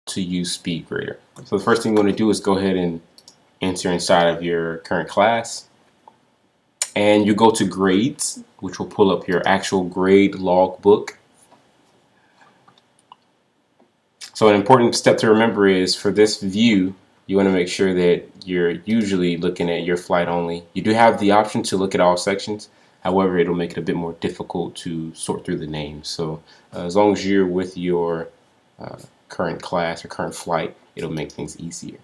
to use SpeedGrader. So the first thing you want to do is go ahead and enter inside of your current class, and you go to grades, which will pull up your actual grade log book. So an important step to remember is for this view, you want to make sure that you're usually looking at your flight only. You do have the option to look at all sections. However, it'll make it a bit more difficult to sort through the names. So as long as you're with your current class or current flight, it'll make things easier.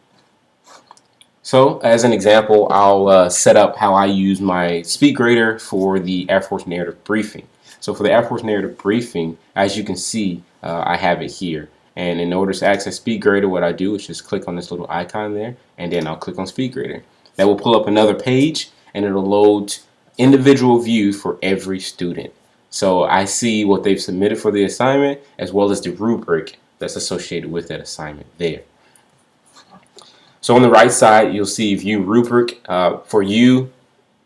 So as an example, I'll set up how I use my SpeedGrader for the Air Force narrative briefing. So for the Air Force narrative briefing, as you can see, I have it here. And in order to access SpeedGrader, what I do is just click on this little icon there, and then I'll click on SpeedGrader. That will pull up another page, and it'll load individual views for every student. So I see what they've submitted for the assignment, as well as the rubric that's associated with that assignment there. So on the right side, you'll see View Rubric. For you,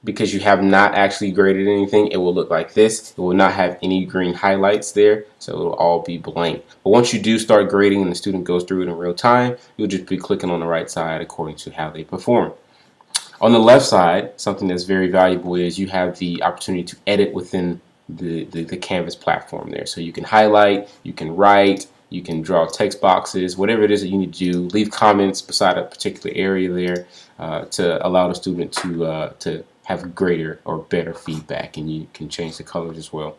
because you have not actually graded anything, it will look like this. It will not have any green highlights there, so it will all be blank. But once you do start grading and the student goes through it in real time, you'll just be clicking on the right side according to how they perform. On the left side, something that's very valuable is you have the opportunity to edit within the Canvas platform there. So you can highlight, you can write, you can draw text boxes, whatever it is that you need to do. Leave comments beside a particular area there to allow the student to have greater or better feedback, and you can change the colors as well.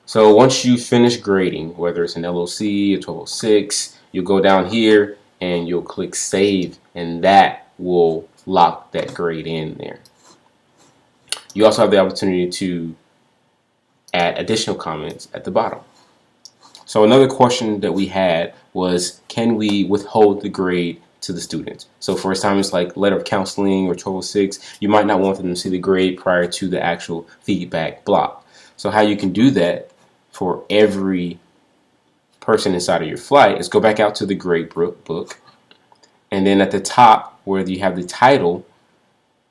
So once you finish grading, whether it's an LOC, a 1206, you'll go down here and you'll click Save, and that will lock that grade in there. You also have the opportunity to add additional comments at the bottom. So another question that we had was, can we withhold the grade to the students? So for assignments like letter of counseling or 1206, you might not want them to see the grade prior to the actual feedback block. So how you can do that for every person inside of your flight is go back out to the grade book, and then at the top where you have the title,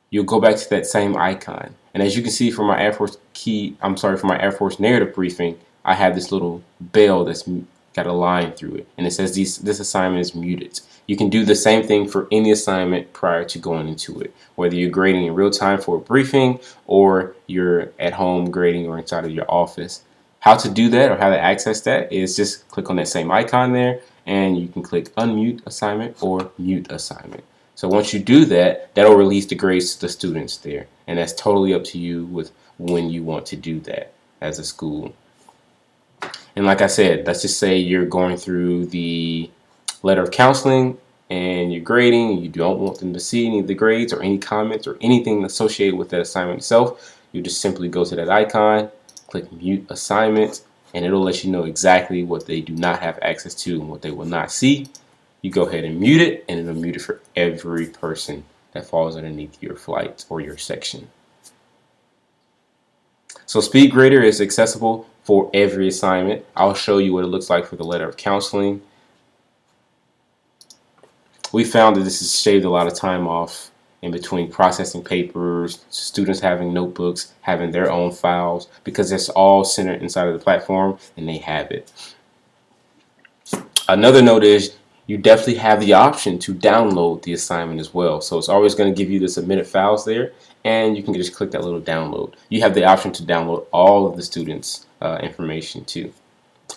you'll go back to that same icon. And as you can see from my Air Force Air Force narrative briefing, I have this little bell that's got a line through it, and it says this assignment is muted. You can do the same thing for any assignment prior to going into it, whether you're grading in real time for a briefing or you're at home grading or inside of your office. How to do that or how to access that is just click on that same icon there, and you can click unmute assignment or mute assignment. So once you do that, that'll release the grades to the students there, and that's totally up to you with when you want to do that as a school. And like I said, let's just say you're going through the letter of counseling and you're grading, and you don't want them to see any of the grades or any comments or anything associated with that assignment itself. You just simply go to that icon, click mute assignment, and it'll let you know exactly what they do not have access to and what they will not see. You go ahead and mute it, and it'll mute it for every person that falls underneath your flight or your section. So SpeedGrader is accessible for every assignment. I'll show you what it looks like for the letter of counseling. We found that this has shaved a lot of time off in between processing papers, students having notebooks, having their own files, because it's all centered inside of the platform and they have it. Another note is you definitely have the option to download the assignment as well. So it's always going to give you the submitted files there, and you can just click that little download. You have the option to download all of the students' information too.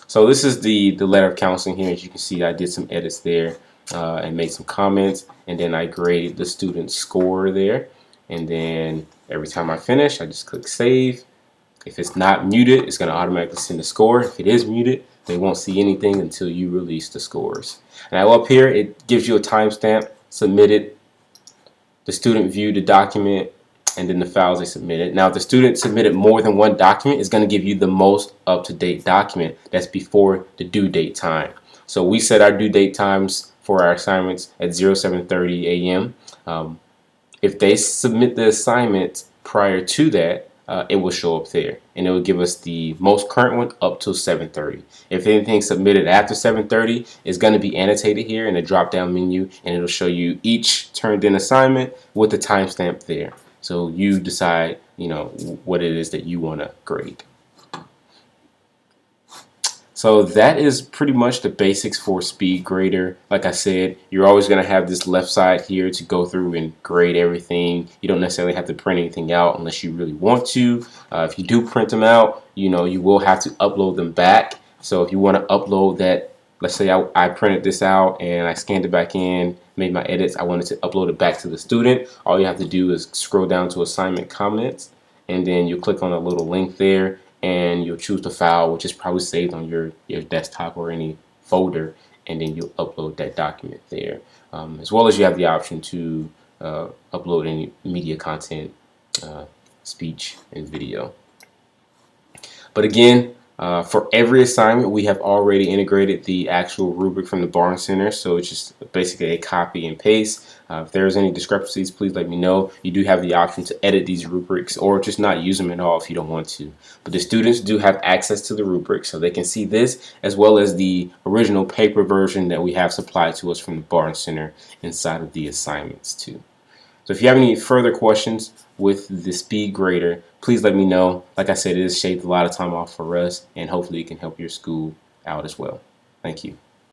So this is the letter of counseling here. As you can see, I did some edits there and made some comments, and then I graded the student's score there. And then every time I finish, I just click save. If it's not muted, it's going to automatically send the score. If it is muted, they won't see anything until you release the scores. Now up here, it gives you a timestamp, submitted, the student viewed the document, and then the files they submitted. Now if the student submitted more than one document, it's going to give you the most up-to-date document that's before the due date time. So we set our due date times for our assignments at 07:30 a.m. If they submit the assignment prior to that, it will show up there, and it will give us the most current one up till 7:30. If anything submitted after 7:30, it's going to be annotated here in the drop-down menu, and it'll show you each turned in assignment with the timestamp there. So you decide, what it is that you want to grade. So that is pretty much the basics for SpeedGrader. Like I said, you're always going to have this left side here to go through and grade everything. You don't necessarily have to print anything out unless you really want to. If you do print them out, you will have to upload them back. So if you want to upload that, let's say I printed this out and I scanned it back in, made my edits, I wanted to upload it back to the student. All you have to do is scroll down to assignment comments, and then you click on a little link there, and you'll choose the file, which is probably saved on your desktop or any folder, and then you'll upload that document there. As well as you have the option to upload any media content, speech and video. But again, for every assignment, we have already integrated the actual rubric from the Barnes Center, so it's just basically a copy and paste. If there's any discrepancies, please let me know. You do have the option to edit these rubrics or just not use them at all if you don't want to. But the students do have access to the rubric, so they can see this as well as the original paper version that we have supplied to us from the Barnes Center inside of the assignments too. So if you have any further questions with the SpeedGrader, please let me know. Like I said, it has shaved a lot of time off for us, and hopefully it can help your school out as well. Thank you.